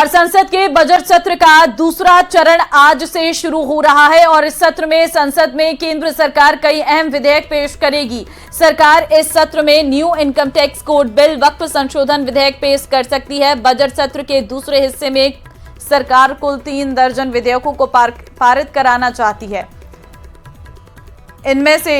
और संसद के बजट सत्र का दूसरा चरण आज से शुरू हो रहा है और इस सत्र में संसद में केंद्र सरकार कई अहम विधेयक पेश करेगी। सरकार इस सत्र में new income tax code bill, वक्फ संशोधन विधेयक पेश कर सकती है। बजट सत्र के दूसरे हिस्से में सरकार कुल 3 दर्जन विधेयकों को पारित कराना चाहती है। इनमें से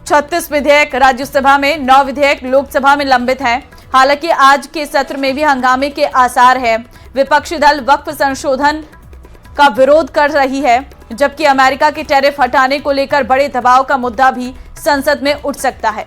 36 विधेयक राज्यसभा में, 9 विधेयक लोकसभा में लंबित हैं। हालांकि आज के सत्र में भी हंगामे के आसार हैं। विपक्षी दल वक्फ संशोधन का विरोध कर रही है, जबकि अमेरिका के टैरिफ हटाने को लेकर बड़े दबाव का मुद्दा भी संसद में उठ सकता है।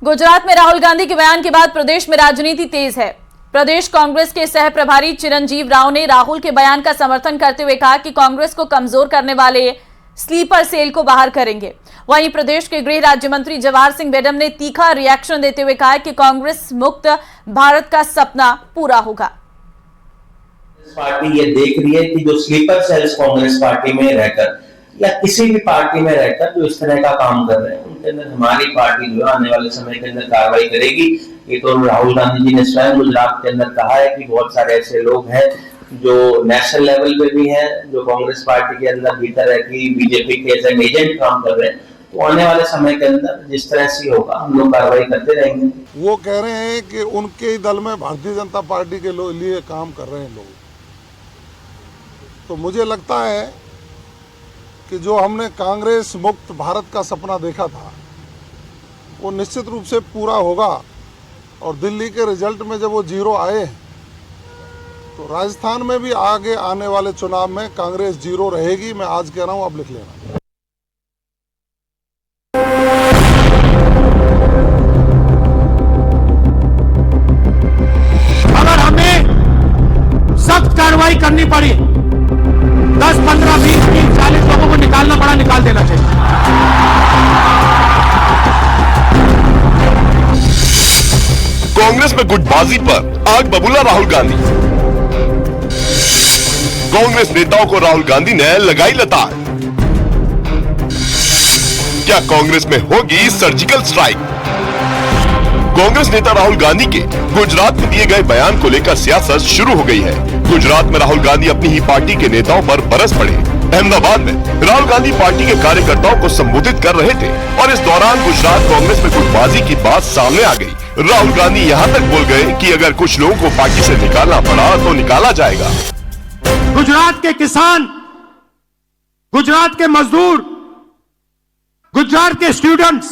गुजरात में राहुल गांधी के बयान के बाद प्रदेश में राजनीति तेज है। प्रदेश कांग्रेस के सह प्रभारी चिरंजीव राव ने राहुल के बयान का समर्थन करते हुए कहा कि कांग्रेस को कमजोर करने वाले स्लीपर सेल को बाहर करेंगे। वहीं प्रदेश के गृह राज्य मंत्री जवाहर सिंह बेडम ने तीखा रिएक्शन देते हुए कहा कि कांग्रेस मुक्त भारत का सपना पूरा होगा। पार्टी ये देख रही है कि जो स्लीपर सेल्स कांग्रेस पार्टी में रहकर या किसी भी पार्टी में रहकर जो इस तरह का काम कर रहे हैं, उनके अंदर हमारी पार्टी जो आने वाले समय के अंदर कार्रवाई करेगी। ये तो राहुल गांधी जी ने स्वयं गुजरात के अंदर कहा है कि बहुत सारे ऐसे लोग हैं जो नेशनल लेवल पे भी हैं, जो कांग्रेस पार्टी के अंदर भीतर है कि बीजेपी के एज एन एजेंट काम कर रहे हैं। तो आने वाले समय के अंदर जिस तरह से होगा हम लोग कार्रवाई करते रहेंगे। वो कह रहे हैं कि उनके दल में भारतीय जनता पार्टी के लिए काम कर रहे हैं लोग। तो मुझे लगता है कि जो हमने कांग्रेस मुक्त भारत का सपना देखा था वो निश्चित रूप से पूरा होगा। और दिल्ली के रिजल्ट में जब वो 0 आए तो राजस्थान में भी आगे आने वाले चुनाव में कांग्रेस 0 रहेगी। मैं आज कह रहा हूं, आप लिख लेना। अगर हमें सख्त कार्रवाई करनी पड़ी, 10, 15, 20, 30, 40 लोगों को निकालना पड़ा, निकाल देना चाहिए। कांग्रेस में गुटबाजी पर आग बबूला राहुल गांधी। कांग्रेस नेताओं को राहुल गांधी ने लगाई लताड़। क्या कांग्रेस में होगी सर्जिकल स्ट्राइक? कांग्रेस नेता राहुल गांधी के गुजरात में दिए गए बयान को लेकर सियासत शुरू हो गई है। गुजरात में राहुल गांधी अपनी ही पार्टी के नेताओं पर बरस पड़े। अहमदाबाद में राहुल गांधी पार्टी के कार्यकर्ताओं को संबोधित कर रहे थे और इस दौरान गुजरात कांग्रेस में गुटबाजी की बात सामने आ गई। राहुल गांधी यहां तक बोल गए कि अगर कुछ लोगों को पार्टी से निकालना पड़ा तो निकाला जाएगा। गुजरात के किसान, गुजरात के मजदूर, गुजरात के स्टूडेंट्स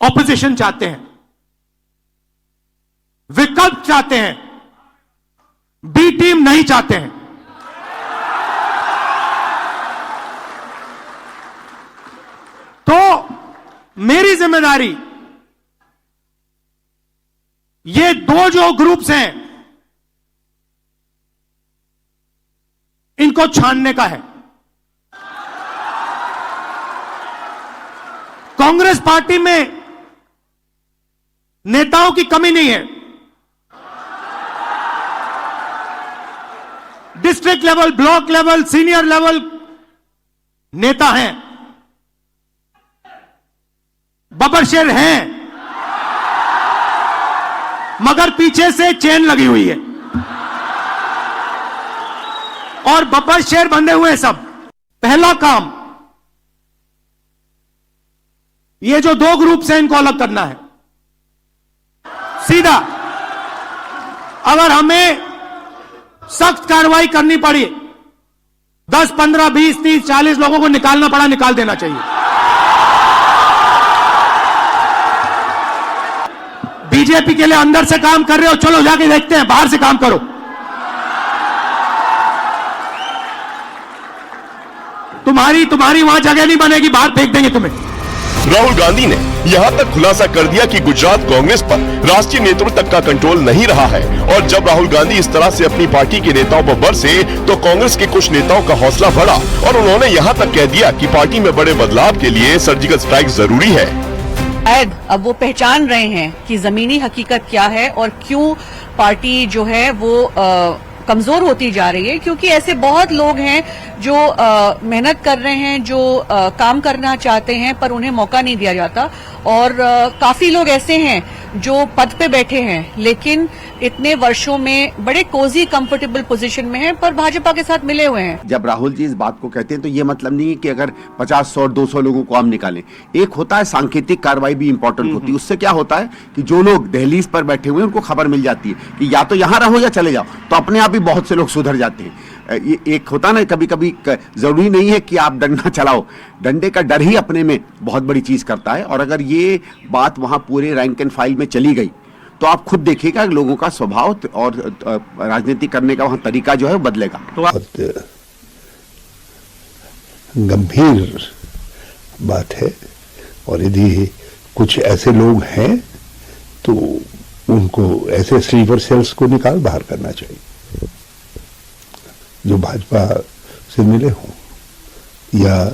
ऑपोजिशन चाहते हैं, विकल्प चाहते हैं, बी टीम नहीं चाहते हैं। तो मेरी जिम्मेदारी ये 2 जो ग्रुप्स हैं इनको छानने का है। कांग्रेस पार्टी में नेताओं की कमी नहीं है। District level, block level, senior level नेता हैं, बबरशेर हैं, मगर पीछे से चेन लगी हुई है और बबरशेर बंधे हुए सब। पहला काम ये जो 2 ग्रुप हैं इनको अलग करना है सीधा। अगर हमें सख्त कार्रवाई करनी पड़ी, 10, 15, 20, 30, 40 लोगों को निकालना पड़ा, निकाल देना चाहिए। बीजेपी के लिए अंदर से काम कर रहे हो, चलो जाके देखते हैं, बाहर से काम करो। तुम्हारी वहां जगह नहीं बनेगी, बाहर फेंक देंगे तुम्हें। राहुल गांधी ने यहां तक खुलासा कर दिया कि गुजरात कांग्रेस पर राष्ट्रीय नेतृत्व तक का कंट्रोल नहीं रहा है और जब राहुल गांधी इस तरह से अपनी पार्टी के नेताओं पर बरसे तो कांग्रेस के कुछ नेताओं का हौसला बढ़ा और उन्होंने यहां तक कह दिया कि पार्टी में बड़े बदलाव के लिए सर्जिकल स्ट्राइक जरूरी है। अब वो पहचान रहे हैं कि जमीनी हकीकत क्या है और क्यों पार्टी जो है वो कमजोर होती जा रही है, क्योंकि ऐसे बहुत लोग हैं जो मेहनत कर रहे हैं, जो काम करना चाहते हैं, पर उन्हें मौका नहीं दिया जाता। और काफी लोग ऐसे हैं जो पद पे बैठे हैं लेकिन इतने वर्षों में बड़े कोजी कंफर्टेबल पोजीशन में हैं, पर भाजपा के साथ मिले हुए हैं। जब राहुल जी इस बात को कहते हैं तो ये मतलब नहीं है कि अगर 50, 100, 200 लोगों को हम निकालें। एक होता है सांकेतिक कार्रवाई भी इंपॉर्टेंट होती है। उससे क्या होता है कि जो लोग दहलीज पर बैठे हुए हैं उनको खबर मिल जाती है कि या तो यहां रहो या चले जाओ, तो अपने आप ही बहुत से लोग सुधर जाते हैं। ये एक होता है ना, कभी कभी जरूरी नहीं है कि आप डंडा चलाओ, डंडे का डर ही अपने में बहुत बड़ी चीज करता है। और अगर ये बात वहां पूरे रैंक एंड फाइल में चली गई तो आप खुद देखिएगा लोगों का स्वभाव और राजनीति करने का वहां तरीका जो है वो बदलेगा। तो बहुत गंभीर बात है, और यदि कुछ ऐसे लोग हैं तो उनको, ऐसे स्लीपर सेल्स को बाहर करना चाहिए जो भाजपा से मिले हों या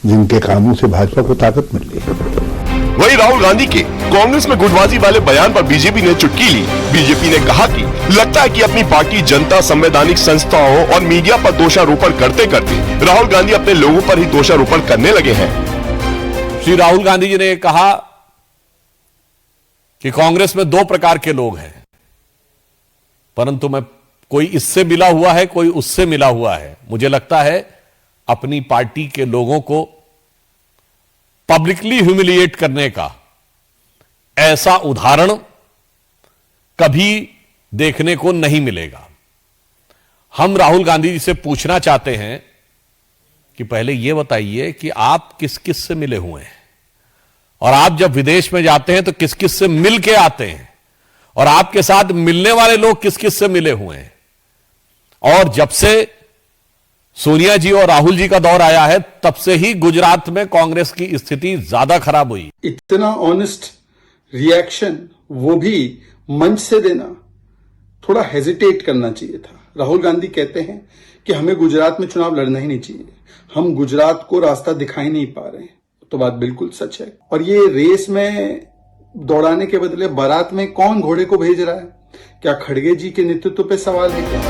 जिनके कामों से भाजपा को ताकत मिल रही है। वहीं राहुल गांधी के कांग्रेस में गुटबाजी वाले बयान पर बीजेपी ने चुटकी ली। बीजेपी ने कहा कि लगता है कि अपनी पार्टी जनता, संवैधानिक संस्थाओं और मीडिया पर दोषारोपण करते करते राहुल गांधी अपने लोगों पर ही दोषारोपण करने लगे हैं। श्री राहुल गांधी जी ने कहा कि कांग्रेस में 2 प्रकार के लोग हैं, परंतु मैं कोई इससे मिला हुआ है, कोई उससे मिला हुआ है। मुझे लगता है अपनी पार्टी के लोगों को पब्लिकली ह्यूमिलिएट करने का ऐसा उदाहरण कभी देखने को नहीं मिलेगा। हम राहुल गांधी जी से पूछना चाहते हैं कि पहले यह बताइए कि आप किस किस से मिले हुए हैं, और आप जब विदेश में जाते हैं तो किस किस से मिल के आते हैं, और आपके साथ मिलने वाले लोग किस किस से मिले हुए हैं। और जब से सोनिया जी और राहुल जी का दौर आया है तब से ही गुजरात में कांग्रेस की स्थिति ज्यादा खराब हुई। इतना ऑनेस्ट रिएक्शन वो भी मंच से देना, थोड़ा हेजिटेट करना चाहिए था। राहुल गांधी कहते हैं कि हमें गुजरात में चुनाव लड़ना ही नहीं चाहिए, हम गुजरात को रास्ता दिखाई नहीं पा रहे हैं, तो बात बिल्कुल सच है। और ये रेस में दौड़ाने के बदले बारात में कौन घोड़े को भेज रहा है? क्या खड़गे जी के नेतृत्व पे सवाल है क्या?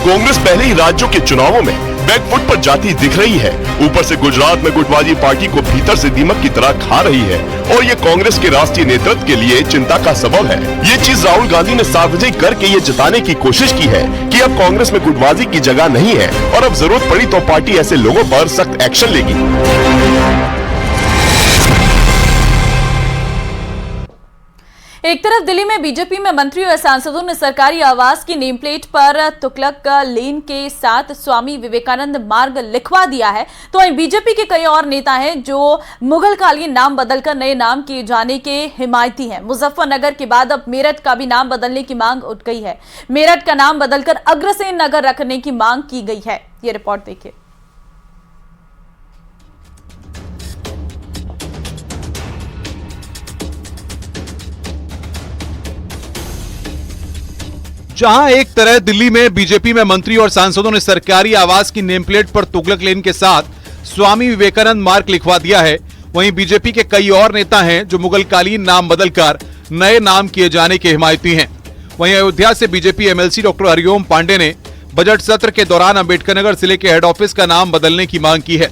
कांग्रेस पहले ही राज्यों के चुनावों में बैकफुट पर जाती दिख रही है। ऊपर से गुजरात में गुटबाजी पार्टी को भीतर से दीमक की तरह खा रही है, और ये कांग्रेस के राष्ट्रीय नेतृत्व के लिए चिंता का सबब है। ये चीज राहुल गांधी ने सार्वजनिक करके ये जताने की कोशिश की है कि अब कांग्रेस में गुटबाजी की जगह नहीं है, और अब जरूरत पड़ी तो पार्टी ऐसे लोगों पर सख्त एक्शन लेगी। एक तरफ दिल्ली में बीजेपी में मंत्री और सांसदों ने सरकारी आवास की नेम प्लेट पर तुगलक लेन के साथ स्वामी विवेकानंद मार्ग लिखवा दिया है, तो वहीं बीजेपी के कई और नेता हैं जो मुगलकालीन नाम बदलकर नए नाम किए जाने के हिमायती हैं। मुजफ्फरनगर के बाद अब मेरठ का भी नाम बदलने की मांग उठ गई है। मेरठ का नाम बदलकर अग्रसेन नगर रखने की मांग की गई है। ये रिपोर्ट देखिए। जहां एक तरह दिल्ली में बीजेपी में मंत्री और सांसदों ने सरकारी आवास की नेम प्लेट पर तुगलक लेन के साथ स्वामी विवेकानंद मार्ग लिखवा दिया है, वहीं बीजेपी के कई और नेता हैं जो मुगलकालीन नाम बदलकर नए नाम किए जाने के हिमायती हैं। वहीं अयोध्या से BJP MLC doctor Hariom Pandey ने बजट सत्र के दौरान अंबेडकरनगर जिले के हेड ऑफिस का नाम बदलने की मांग की है।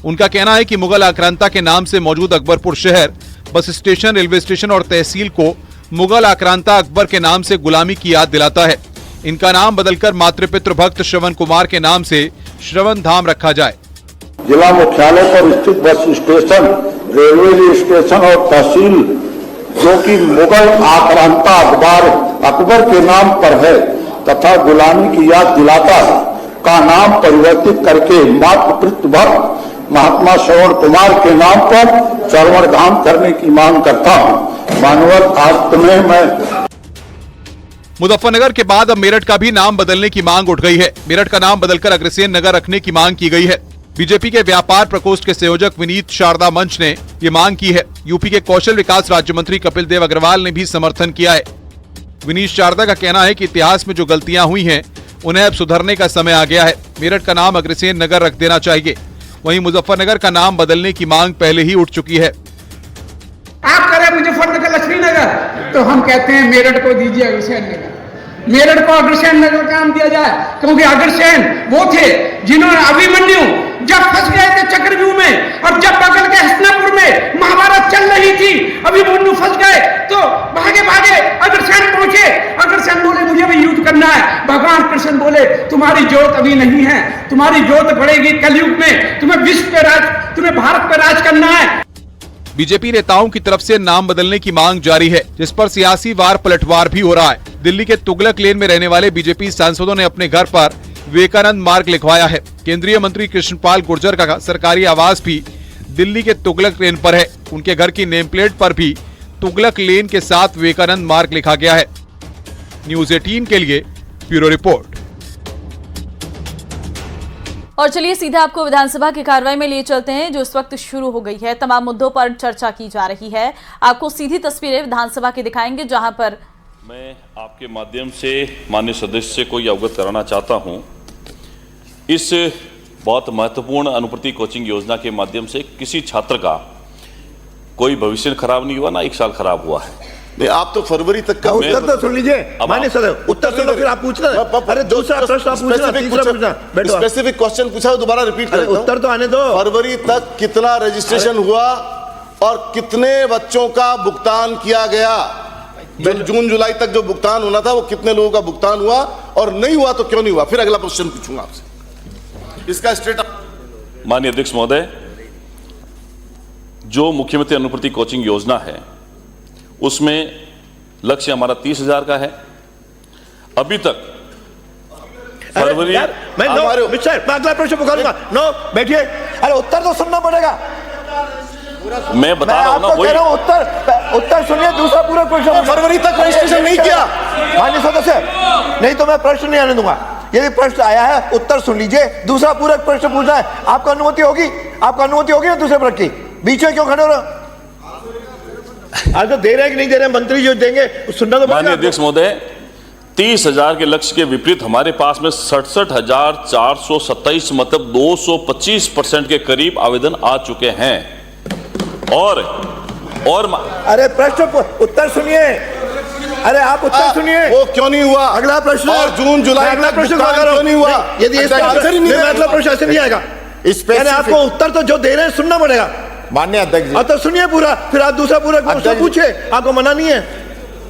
उनका कहना है कि मुगल आक्रांता के नाम से मौजूद अकबरपुर शहर, बस स्टेशन, रेलवे स्टेशन और तहसील को मुगल आक्रांता अकबर के नाम से गुलामी की याद दिलाता है। इनका नाम बदलकर मातृपितृ भक्त श्रवण कुमार के नाम से श्रवण धाम रखा जाए। जिला मुख्यालय पर स्थित बस स्टेशन, रेलवे स्टेशन और तहसील जो कि मुगल आक्रांता अकबर के नाम पर है तथा गुलामी की याद दिलाता है, का नाम परिवर्तित करके मातृपितृ भक्त महात्मा श्रवण कुमार के नाम पर श्रवण धाम करने की मांग करता हूँ। मानवत आत्म में मैं। मुजफ्फरनगर के बाद अब मेरठ का भी नाम बदलने की मांग उठ गई है। मेरठ का नाम बदलकर अग्रसेन नगर रखने की मांग की गई है। बीजेपी के व्यापार प्रकोष्ठ के संयोजक विनीत शारदा मंच ने ये मांग की है। यूपी के कौशल विकास राज्य मंत्री कपिल देव अग्रवाल ने भी समर्थन किया है। विनीत शारदा का कहना है कि इतिहास में जो गलतियां हुई हैं उन्हें अब सुधरने का समय आ गया है। मेरठ का नाम अग्रसेन नगर रख देना चाहिए। वहीं मुजफ्फरनगर का नाम बदलने की मांग पहले ही उठ चुकी है। आप करें मुजफ्फरनगर लक्ष्मी नगर, तो हम कहते हैं मेरठ को दीजिए अग्रसेन नगर। मेरठ को अग्रसेन नगर का नाम दिया जाए, क्योंकि अग्रसेन वो थे जिन्होंने अभिमन्यु जब फंस गए थे चक्रव्यूह में, और जब बगल के हस्तिनापुर में महाभारत चल रही थी, अभिमन्यु फंस गए तो भागे भागे अग्रसेन पहुंचे। अग्रसेन बोले मुझे भी युद्ध करना है। भगवान कृष्ण बोले तुम्हारी जोत अभी नहीं है, तुम्हारी जोत बढ़ेगी कलयुग में, तुम्हें भारत पर राज करना है। बीजेपी नेताओं की तरफ से नाम बदलने की मांग जारी है, जिस पर सियासी वार पलटवार भी हो रहा है। दिल्ली के तुगलक लेन में रहने वाले बीजेपी सांसदों ने अपने घर पर विवेकानंद मार्ग लिखवाया है। केंद्रीय मंत्री कृष्णपाल गुर्जर का सरकारी आवास भी दिल्ली के तुगलक लेन पर है। उनके घर की नेम प्लेट पर भी तुगलक लेन के साथ विवेकानंद मार्ग लिखा गया है। न्यूज़ 18 के लिए ब्यूरो रिपोर्ट। और चलिए सीधा आपको विधानसभा की कार्रवाई में लिए चलते हैं, जो इस वक्त शुरू हो गई है। तमाम मुद्दों पर चर्चा की जा रही है। आपको सीधी तस्वीरें विधानसभा की दिखाएंगे, जहां पर मैं आपके माध्यम से माननीय सदस्य को यह अवगत कराना चाहता हूं, इस बहुत महत्वपूर्ण अनुप्रति कोचिंग योजना के माध्यम से किसी छात्र का कोई भविष्य खराब नहीं हुआ, ना एक साल खराब हुआ है। नहीं, आप तो फरवरी तक का उत्तर तो सुन लीजिए माननीय सदस्य, उत्तर सुनो फिर आप पूछना। अरे दूसरा प्रश्न आप पूछना, तीसरा पूछना। बैठो, स्पेसिफिक क्वेश्चन पूछा है, दोबारा रिपीट करता हूं। उत्तर तो आने दो। फरवरी तक कितना रजिस्ट्रेशन हुआ और कितने बच्चों का भुगतान किया गया? जून जुलाई तक जो भुगतान होना था वो कितने लोगों का भुगतान हुआ, और नहीं हुआ तो क्यों नहीं हुआ? फिर अगला क्वेश्चन पूछूंगा आपसे, इसका स्टेटस। माननीय अध्यक्ष महोदय, जो मुख्यमंत्री अनुप्रति कोचिंग योजना है उसमें लक्ष्य हमारा 30,000 का है। अभी तक फरवरी मैं अगला प्रश्न पुकारूंगा। नो बैठिए। अरे उत्तर तो सुनना पड़ेगा। मैं बता रहा हूं ना, वही उत्तर सुनिए। दूसरा पूरा प्रश्न, फरवरी तक रजिस्ट्रेशन नहीं किया माननीय सदस्य, नहीं तो मैं प्रश्न नहीं आने दूंगा। यदि प्रश्न आया है उत्तर सुन लीजिए, दूसरा पूरा प्रश्न पूछना है। आपको अनुमति होगी, आपको अनुमति होगी ना दूसरे प्रश्न की? बीच में क्यों खड़े हो रहे? आज तो दे रहे हैं कि नहीं दे रहे, मंत्री जो देंगे सुनना तो। माननीय अध्यक्ष महोदय, 30,000 के लक्ष्य के विपरीत हमारे पास में 67,427 मतलब 225% के करीब आवेदन आ चुके हैं। और अरे प्रश्न उत्तर सुनिए। अरे आप उत्तर सुनिए। वो क्यों नहीं हुआ? अगला प्रश्न। और जून जुलाई अगला तक प्रश्न क्यों नहीं हुआ? यदि अगला प्रश्न ऐसे नहीं आएगा। आपको उत्तर तो जो दे रहे हैं सुनना पड़ेगा माननीय अध्यक्ष जी। तो सुनिए पूरा, फिर आप दूसरा पूरा क्वेश्चन पूछिए। आपको मना नहीं है,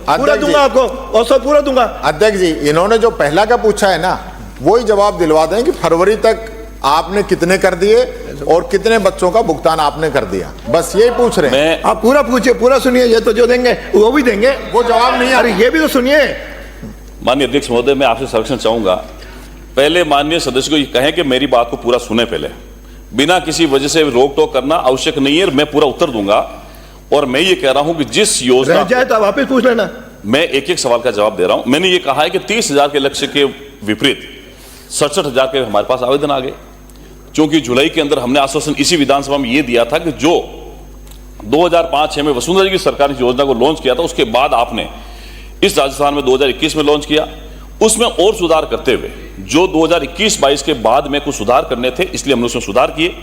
पूरा दूंगा आपको, और सब पूरा दूंगा। अध्यक्ष जी, इन्होंने जो पहला का पूछा है ना, वही जवाब दिलवा दें कि फरवरी तक आपने कितने कर दिए और कितने बच्चों का भुगतान आपने कर दिया, बस यही पूछ रहे हैं। आप पूरा पूछिए, पूरा सुनिए। ये तो जो देंगे वो भी देंगे, वो जवाब नहीं। अरे ये भी तो सुनिए। माननीय अध्यक्ष महोदय, मैं आपसे संरक्षण चाहूंगा, पहले माननीय सदस्य को ये कहें कि मेरी बात को पूरा सुने, पहले बिना किसी वजह से रोक टोक करना आवश्यक नहीं है। मैं पूरा उत्तर दूंगा। और मैं ये कह रहा हूं कि जिस योजना रह जाए तो वापस पूछ लेना। मैं एक एक सवाल का जवाब दे रहा हूं। मैंने ये कहा है कि 30,000 के लक्ष्य के विपरीत 67,000 के हमारे पास आवेदन आ गए, क्योंकि जुलाई के अंदर हमने आश्वासन इसी विधानसभा में ये दिया था कि जो 2005-06 में वसुंधरा जी की सरकार ने योजना को लॉन्च किया था, उसके बाद आपने इस राजस्थान में 2021 में लॉन्च किया, उसमें और सुधार करते हुए जो 2021-22 के बाद में कुछ सुधार करने थे, इसलिए हमने उसमें सुधार किए।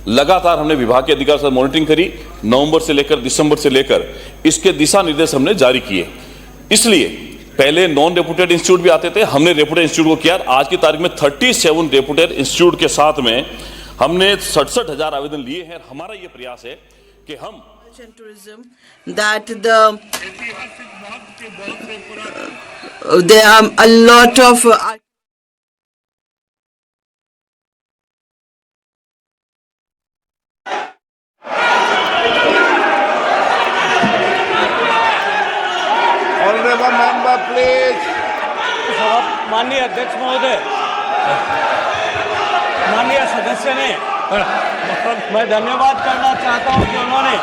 लगातार हमने विभाग के अधिकारियों से मॉनिटरिंग करी, नवंबर से लेकर दिसंबर से लेकर इसके दिशा निर्देश हमने जारी किए। इसलिए पहले नॉन रेपुटेड इंस्टीट्यूट भी आते थे, हमने रेपुटेड इंस्टीट्यूट को किया। आज की तारीख में 37 रेपुटेड इंस्टीट्यूट के साथ में हमने 67,000 आवेदन लिए हैं। हमारा यह प्रयास है कि हम there are a lot of Honorable member, please. माननीय अध्यक्ष महोदय, माननीय सदस्य ने मैं धन्यवाद करना चाहता हूं कि उन्होंने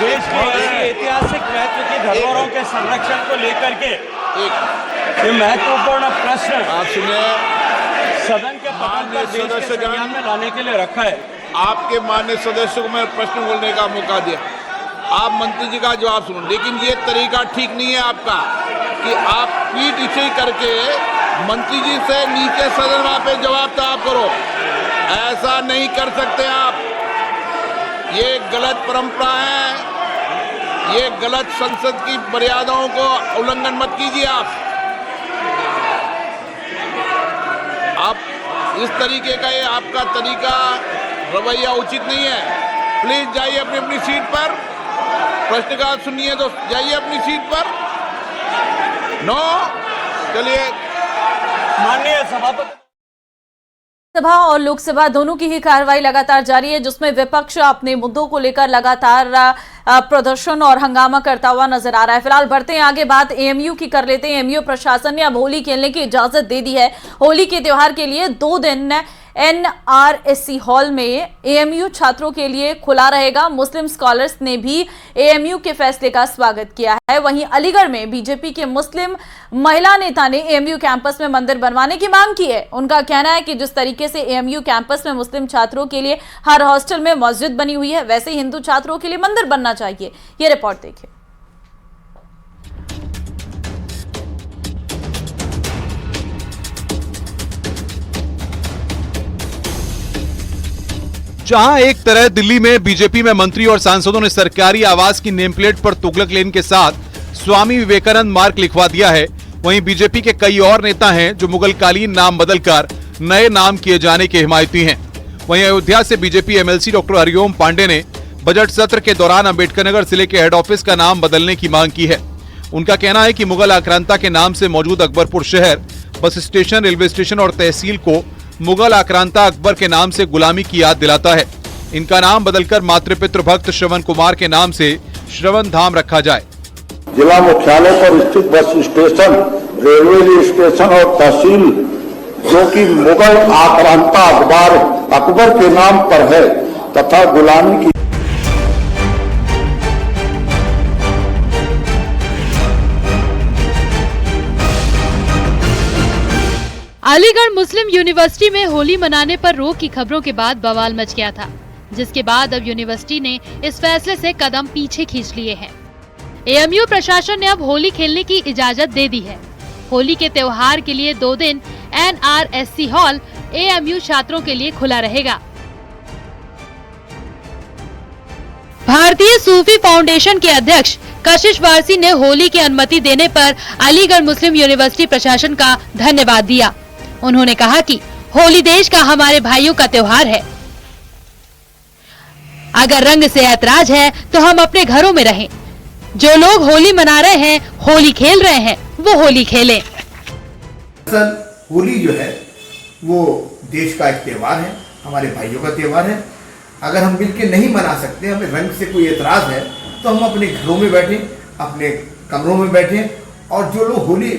देश के ऐतिहासिक महत्व की धरोहरों के संरक्षण को लेकर के ये महत्वपूर्ण प्रश्न आप सुनिए, सदन के पटल पर देश के संज्ञान में लाने के लिए रखा है। आपके माननीय सदस्य को मैं प्रश्न बोलने का मौका दिया, आप मंत्री जी का जवाब सुनो, लेकिन ये तरीका ठीक नहीं है आपका कि आप पीठ इसे करके मंत्री जी से नीचे सदन पे जवाब तलब करो। ऐसा नहीं कर सकते आप, ये गलत परंपरा है, ये गलत संसद की मर्यादाओं को उल्लंघन मत कीजिए। आप इस तरीके का, ये आपका तरीका रवैया उचित नहीं है। प्लीज जाइए अपनी अपनी सीट पर। प्रश्नकाल सुनिए तो जाइए अपनी सीट पर। नो, चलिए। माननीय सभापति, सभा और लोकसभा दोनों की ही कार्रवाई लगातार जारी है, जिसमें विपक्ष अपने मुद्दों को लेकर लगातार प्रदर्शन और हंगामा करता हुआ नजर आ रहा है। फिलहाल बढ़ते हैं आगे, बात एएमयू की कर लेते हैं। एएमयू प्रशासन ने अब होली खेलने की इजाजत दे दी है। होली के त्योहार के लिए 2 दिन एनआरएससी हॉल में एएमयू छात्रों के लिए खुला रहेगा। मुस्लिम स्कॉलर्स ने भी एएमयू के फैसले का स्वागत किया है। वहीं अलीगढ़ में बीजेपी के मुस्लिम महिला नेता ने एएमयू कैंपस में मंदिर बनवाने की मांग की है। उनका कहना है कि जिस तरीके से एएमयू कैंपस में मुस्लिम छात्रों के लिए हर हॉस्टल में मस्जिद बनी हुई है, वैसे ही हिंदू छात्रों के लिए मंदिर बनना चाहिए। ये रिपोर्ट देखिए। जहां एक तरह दिल्ली में बीजेपी में मंत्री और सांसदों ने सरकारी आवास की नेम प्लेट पर तुगलक लेन के साथ स्वामी विवेकानंद मार्ग लिखवा दिया है, वहीं बीजेपी के कई और नेता हैं जो मुगलकालीन नाम बदलकर नए नाम किए जाने के हिमायती हैं। वहीं अयोध्या से BJP MLC doctor Hariom Pandey ने बजट सत्र के दौरान अंबेडकरनगर जिले के हेड ऑफिस का नाम बदलने की मांग की है। उनका कहना है कि मुगल आक्रांता के नाम से मौजूद अकबरपुर शहर, बस स्टेशन, रेलवे स्टेशन और तहसील को मुगल आक्रांता अकबर के नाम से गुलामी की याद दिलाता है। इनका नाम बदलकर मातृपितृ भक्त श्रवण कुमार के नाम से श्रवण धाम रखा जाए। जिला मुख्यालय पर स्थित बस स्टेशन, रेलवे स्टेशन और तहसील जो कि मुगल आक्रांता अकबर के नाम पर है तथा गुलामी की अलीगढ़ मुस्लिम यूनिवर्सिटी में होली मनाने पर रोक की खबरों के बाद बवाल मच गया था, जिसके बाद अब यूनिवर्सिटी ने इस फैसले से कदम पीछे खींच लिए हैं। एएमयू प्रशासन ने अब होली खेलने की इजाजत दे दी है। होली के त्योहार के लिए 2 दिन एनआरएससी हॉल एएमयू छात्रों के लिए खुला रहेगा। भारतीय सूफी फाउंडेशन के अध्यक्ष कशिश वारसी ने होली की अनुमति देने पर अलीगढ़ मुस्लिम यूनिवर्सिटी प्रशासन का धन्यवाद दिया। उन्होंने कहा कि होली देश का, हमारे भाइयों का त्योहार है। अगर रंग से ऐतराज है तो हम अपने घरों में रहें। जो लोग होली मना रहे हैं, होली खेल रहे हैं, वो होली खेलें। सर, होली जो है वो देश का एक त्योहार है, हमारे भाइयों का त्योहार है। अगर हम मिलकर नहीं मना सकते, हमें रंग से कोई एतराज है, तो हम अपने घरों में बैठें, अपने कमरों में बैठें, और जो लोग होली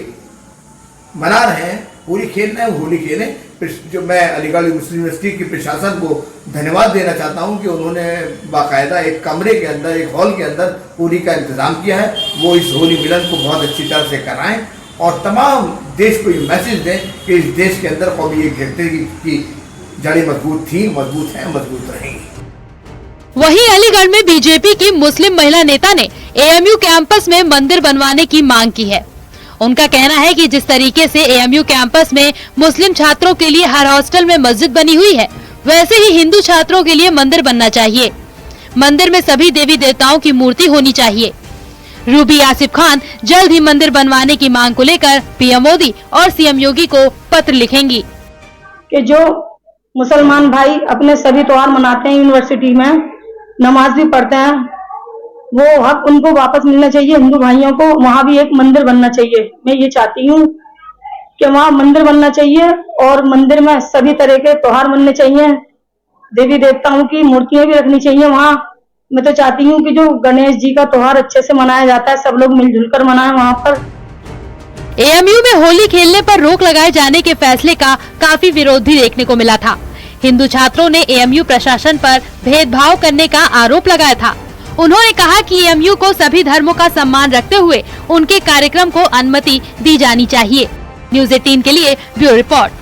मना रहे हैं, होली खेल रहे हैं, होली खेलें। जो मैं अलीगढ़ मुस्लिम यूनिवर्सिटी के प्रशासन को धन्यवाद देना चाहता हूं कि उन्होंने बाकायदा एक कमरे के अंदर, एक हॉल के अंदर होली का इंतजाम किया है। वो इस होली मिलन को बहुत अच्छी तरह से कराएं और तमाम देश को ये मैसेज दें कि इस देश के अंदर कभी एक गिरते की जड़ें मजबूत थी, मजबूत हैं, मजबूत रहेंगी। वहीं अलीगढ़ में बीजेपी की मुस्लिम महिला नेता ने एएमयू कैंपस में मंदिर बनवाने की मांग की है। उनका कहना है कि जिस तरीके से एएमयू कैंपस में मुस्लिम छात्रों के लिए हर हॉस्टल में मस्जिद बनी हुई है, वैसे ही हिंदू छात्रों के लिए मंदिर बनना चाहिए। मंदिर में सभी देवी देवताओं की मूर्ति होनी चाहिए। रूबी आसिफ खान जल्द ही मंदिर बनवाने की मांग को लेकर पीएम मोदी और सीएम योगी को पत्र लिखेंगी। कि जो मुसलमान भाई अपने सभी त्योहार मनाते हैं, यूनिवर्सिटी में नमाज भी पढ़ते हैं, वो हक उनको वापस मिलना चाहिए। हिंदू भाइयों को वहाँ भी एक मंदिर बनना चाहिए। मैं ये चाहती हूँ कि वहाँ मंदिर बनना चाहिए और मंदिर में सभी तरह के त्योहार मनने चाहिए। देवी देवताओं की मूर्तियां भी रखनी चाहिए वहाँ। मैं तो चाहती हूँ कि जो गणेश जी का त्योहार अच्छे से मनाया जाता है, सब लोग मिलजुल कर मनाएं वहाँ पर। एएमयू में होली खेलने पर रोक लगाए जाने के फैसले का काफी विरोध भी देखने को मिला था। हिंदू छात्रों ने एएमयू प्रशासन पर भेदभाव करने का आरोप लगाया था। उन्होंने कहा कि एएमयू को सभी धर्मों का सम्मान रखते हुए उनके कार्यक्रम को अनुमति दी जानी चाहिए। न्यूज़ 18 के लिए ब्यूरो रिपोर्ट।